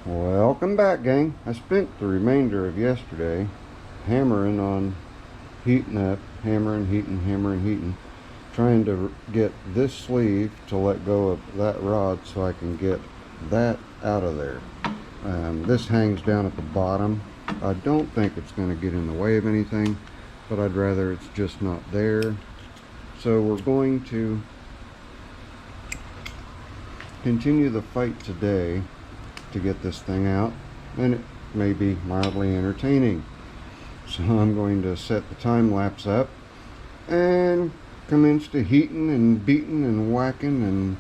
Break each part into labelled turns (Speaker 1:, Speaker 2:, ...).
Speaker 1: Welcome back, gang. I spent the remainder of yesterday hammering on heating up, hammering, heating, trying to get this sleeve to let go of that rod so I can get that out of there. This hangs down at the bottom. I don't think it's going to get in the way of anything, but I'd rather it's just not there. So we're going to continue the fight today to get this thing out, and it may be mildly entertaining. So I'm going to set the time lapse up and commence to heating and beating and whacking and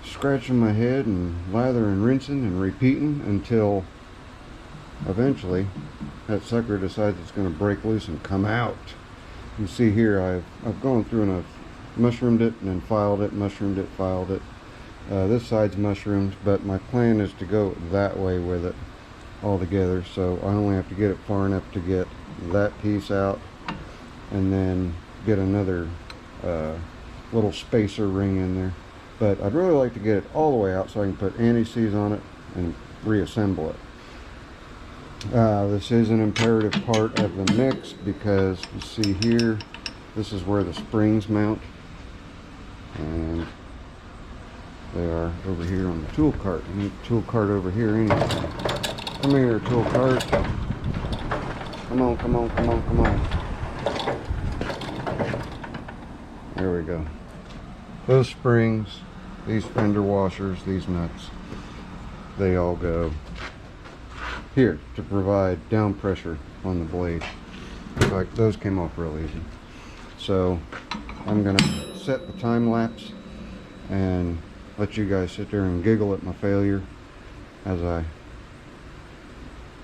Speaker 1: scratching my head and lather and rinsing and repeating until eventually that sucker decides it's going to break loose and come out. You see here I've gone through and I've mushroomed it and then filed it, mushroomed it, filed it. This side's mushroomed, but my plan is to go that way with it all together, so I only have to get it far enough to get that piece out and then get another little spacer ring in there. But I'd really like to get it all the way out so I can put anti-seize on it and reassemble it. This is an imperative part of the mix because you see here, this is where the springs mount, and they are over here on the tool cart. I need the tool cart over here anyway. Come here, tool cart. Come on, come on, come on, come on. There we go. Those springs, these fender washers, these nuts, they all go here to provide down pressure on the blade. Like those came off real easy. So I'm gonna set the time lapse and let you guys sit there and giggle at my failure as I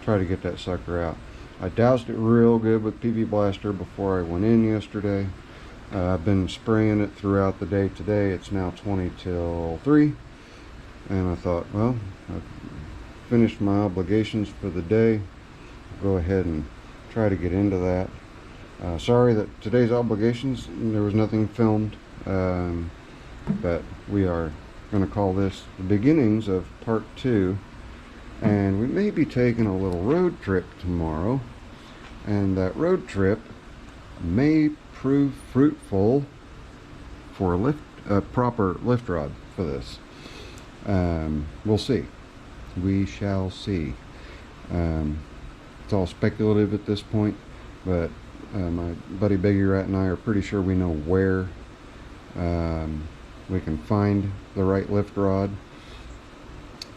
Speaker 1: try to get that sucker out. I doused it real good with PV Blaster before I went in yesterday. I've been spraying it throughout the day today. It's now 20 till 3, and I thought, well, I've finished my obligations for the day. I'll go ahead and try to get into that. Sorry that today's obligations, there was nothing filmed, but we are going to call this the beginnings of part 2, and we may be taking a little road trip tomorrow, and that road trip may prove fruitful for a proper lift rod for this. We'll see. We shall see. It's all speculative at this point, but my buddy Biggie Rat and I are pretty sure we know where we can find the right lift rod,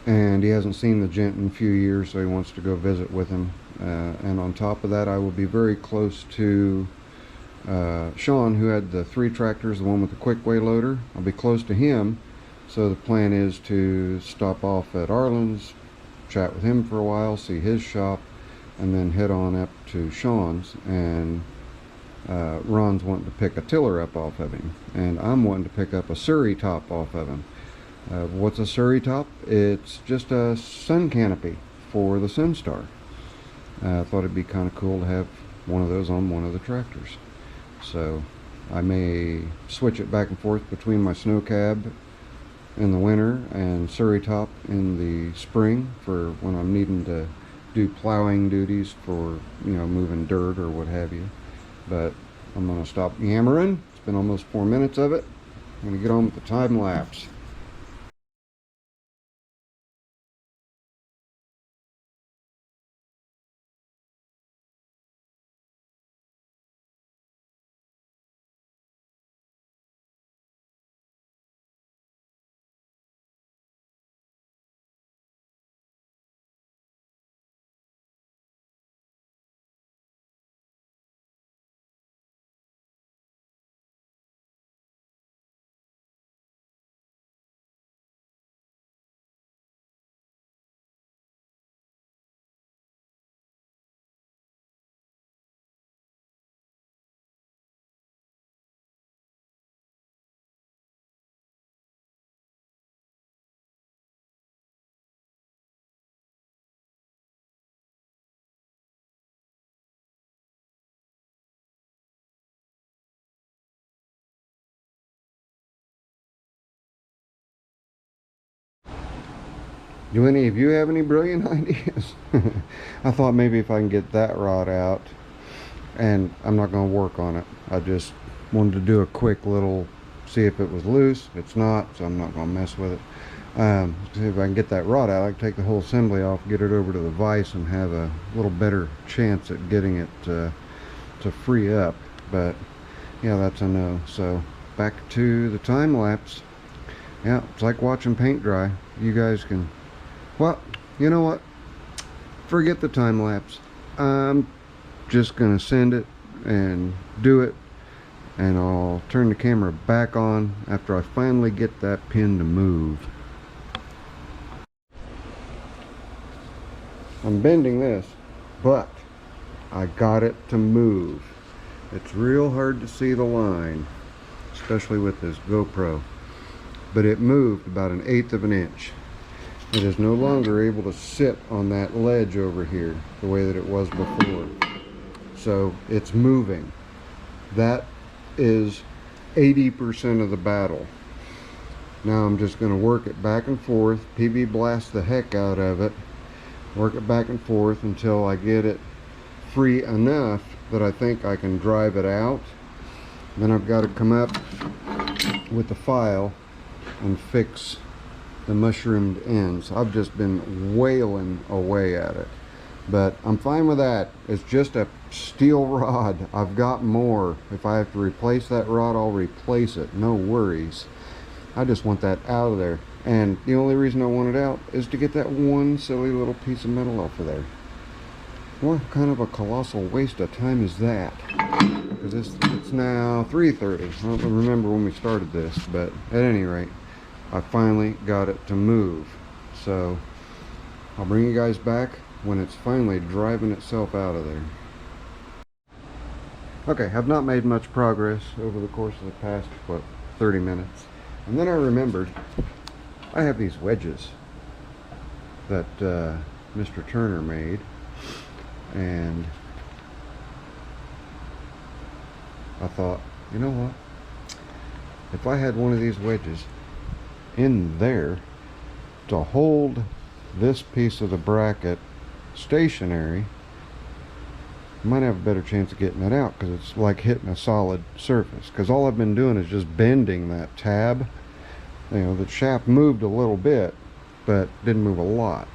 Speaker 1: and he hasn't seen the gent in a few years, so he wants to go visit with him. And on top of that, I will be very close to Sean, who had the 3 tractors, the one with the quick way loader. I'll be close to him, so the plan is to stop off at Arlen's, chat with him for a while, see his shop, and then head on up to Sean's. And Ron's wanting to pick a tiller up off of him, and I'm wanting to pick up a Surrey top off of him. What's a Surrey top? It's just a sun canopy for the Sunstar. I thought it'd be kind of cool to have one of those on one of the tractors. So I may switch it back and forth between my snow cab in the winter and Surrey top in the spring for when I'm needing to do plowing duties for, you know, moving dirt or what have you. But I'm going to stop yammering. It's been almost 4 minutes of it. I'm going to get on with the time lapse. Do any of you have any brilliant ideas? I thought maybe if I can get that rod out, and I'm not going to work on it. I just wanted to do a quick little, see if it was loose. It's not, so I'm not going to mess with it. See if I can get that rod out. I can take the whole assembly off, get it over to the vise, and have a little better chance at getting it to free up. But yeah, that's a no. So back to the time lapse. Yeah, it's like watching paint dry. You guys can, well, you know what? Forget the time lapse. I'm just gonna send it and do it, and I'll turn the camera back on after I finally get that pin to move. I'm bending this, but I got it to move. It's real hard to see the line, especially with this GoPro, but it moved about 1/8 of an inch. It is no longer able to sit on that ledge over here the way that it was before. So it's moving. That is 80% of the battle. Now I'm just going to work it back and forth, PB blast the heck out of it, work it back and forth until I get it free enough that I think I can drive it out. Then I've got to come up with the file and fix the mushroomed ends. I've just been wailing away at it, but I'm fine with that. It's just a steel rod. I've got more. If I have to replace that rod, I'll replace it, no worries. I just want that out of there, and the only reason I want it out is to get that one silly little piece of metal off of there. What kind of a colossal waste of time is that? Because it's now 3:30. I don't remember when we started this, but at any rate, I finally got it to move. So I'll bring you guys back when it's finally driving itself out of there. Okay, I've not made much progress over the course of the past, what, 30 minutes. And then I remembered I have these wedges that Mr. Turner made, and I thought, you know what, if I had one of these wedges in there to hold this piece of the bracket stationary, I might have a better chance of getting it out, because it's like hitting a solid surface. Because all I've been doing is just bending that tab. You know, the shaft moved a little bit, but didn't move a lot.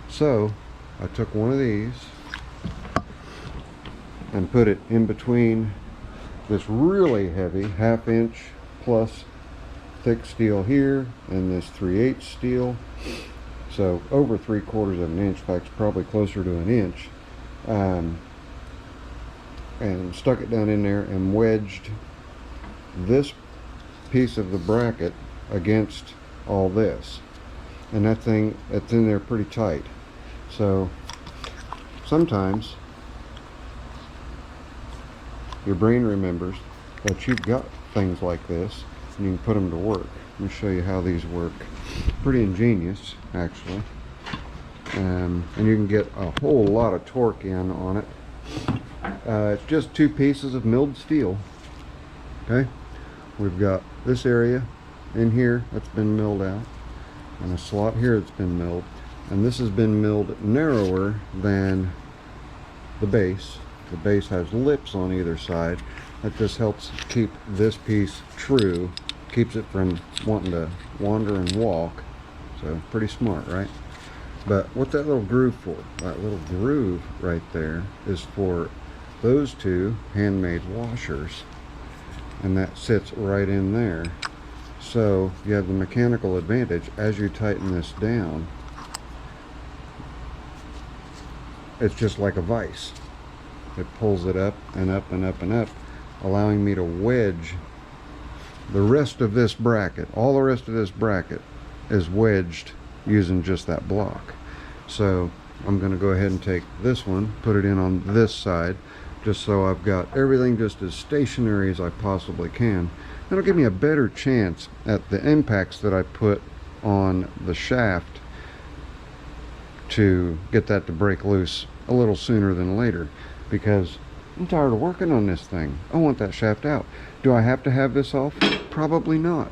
Speaker 1: So I took one of these and put it in between this really heavy 1/2 inch plus thick steel here and this 3/8 steel, so over 3/4 of an inch, in fact probably closer to an inch, and stuck it down in there and wedged this piece of the bracket against all this, and that thing, it's in there pretty tight. So sometimes your brain remembers that you've got things like this and you can put them to work. Let me show you how these work. Pretty ingenious, actually. And you can get a whole lot of torque in on it. It's just 2 pieces of milled steel. Okay, we've got this area in here that's been milled out, and a slot here that's been milled, and this has been milled narrower than the base. The base has lips on either side. That just helps keep this piece true, keeps it from wanting to wander and walk. So pretty smart, right? But what's that little groove for? That little groove right there is for those 2 handmade washers, and that sits right in there. So you have the mechanical advantage as you tighten this down. It's just like a vise. It pulls it up and up and up and up, allowing me to wedge the rest of this bracket. All the rest of this bracket is wedged using just that block. So I'm going to go ahead and take this one, put it in on this side, just so I've got everything just as stationary as I possibly can. That'll give me a better chance at the impacts that I put on the shaft to get that to break loose a little sooner than later, because I'm tired of working on this thing. I want that shaft out. Do I have to have this off? Probably not.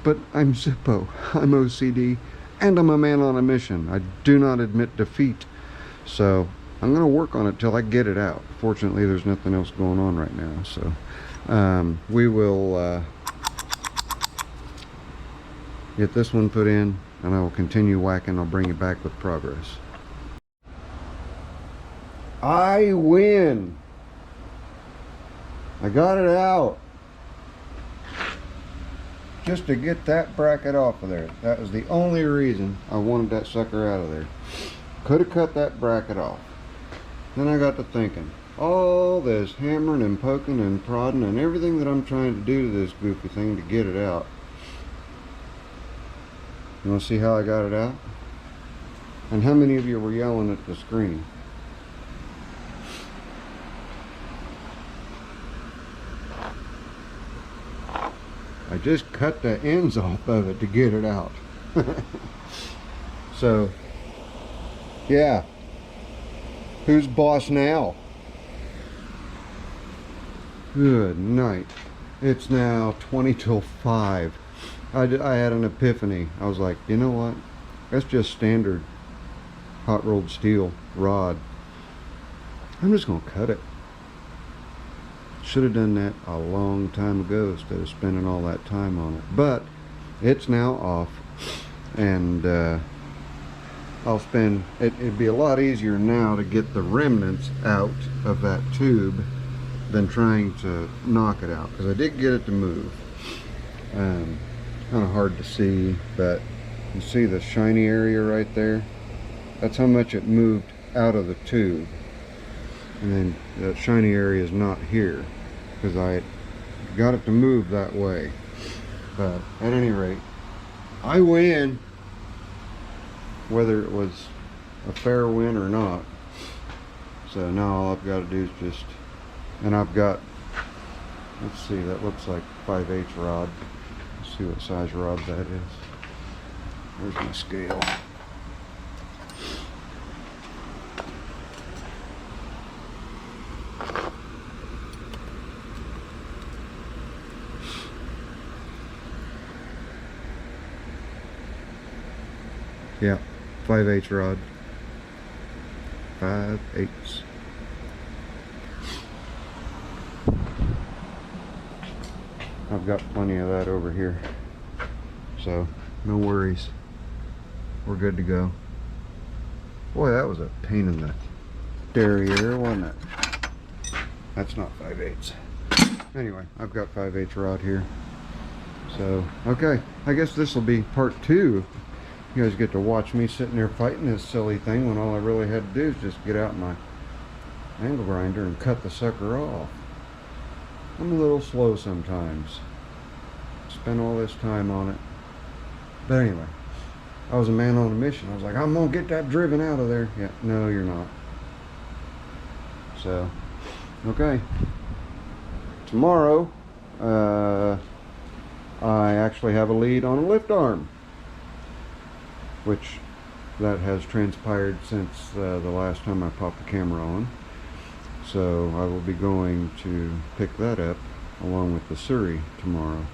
Speaker 1: But I'm Zippo. I'm OCD. and I'm a man on a mission. I do not admit defeat. So I'm going to work on it till I get it out. Fortunately, there's nothing else going on right now. So we will get this one put in, and I will continue whacking. I'll bring you back with progress. I win! I got it out. Just to get that bracket off of there. That was the only reason I wanted that sucker out of there. Could have cut that bracket off. Then I got to thinking, all this hammering and poking and prodding and everything that I'm trying to do to this goofy thing to get it out. You want to see how I got it out? And how many of you were yelling at the screen? I just cut the ends off of it to get it out. So, yeah. Who's boss now? Good night. It's now 20 till 5. I had an epiphany. I was like, you know what? That's just standard hot rolled steel rod. I'm just going to cut it. Should have done that a long time ago instead of spending all that time on it. But it's now off, and I'll spend it'd be a lot easier now to get the remnants out of that tube than trying to knock it out, because I did get it to move. Kind of hard to see, but you see the shiny area right there? That's how much it moved out of the tube. And then that shiny area is not here, because I got it to move that way. But at any rate, I win, whether it was a fair win or not. So now all I've got to do is just, and I've got, let's see, that looks like 5/8 rod. Let's see what size rod that is. There's my scale. Yeah, 5/8 rod. 5/8. I've got plenty of that over here, so no worries. We're good to go. Boy, that was a pain in the derriere, wasn't it? That's not 5/8. Anyway, I've got 5/8 rod here. So, okay, I guess this will be part 2. You guys get to watch me sitting there fighting this silly thing when all I really had to do is just get out my angle grinder and cut the sucker off. I'm a little slow sometimes. Spend all this time on it. But anyway, I was a man on a mission. I was like, I'm gonna get that driven out of there. Yeah, no, you're not. So, okay. Tomorrow, I actually have a lead on a lift arm, which that has transpired since the last time I popped the camera on. So I will be going to pick that up along with the Surrey tomorrow.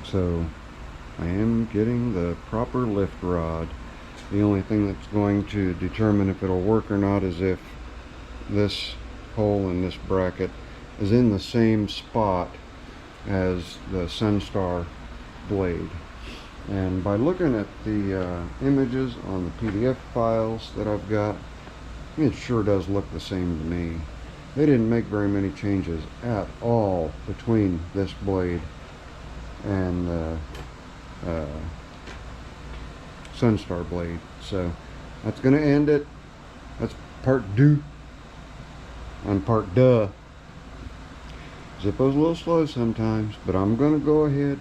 Speaker 1: So I am getting the proper lift rod. The only thing that's going to determine if it'll work or not is if this hole in this bracket is in the same spot as the Sunstar blade. And by looking at the images on the PDF files that I've got, it sure does look the same to me. They didn't make very many changes at all between this blade and the Sunstar blade. So that's going to end it. That's part 2 on part duh. Zippo's a little slow sometimes, but I'm going to go ahead.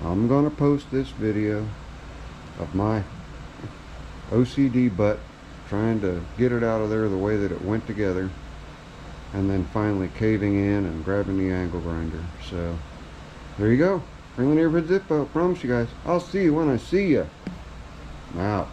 Speaker 1: I'm going to post this video of my OCD butt trying to get it out of there the way that it went together, and then finally caving in and grabbing the angle grinder. So there you go. Friendly neighborhood Zippo. Promise you guys, I'll see you when I see you. I'm out.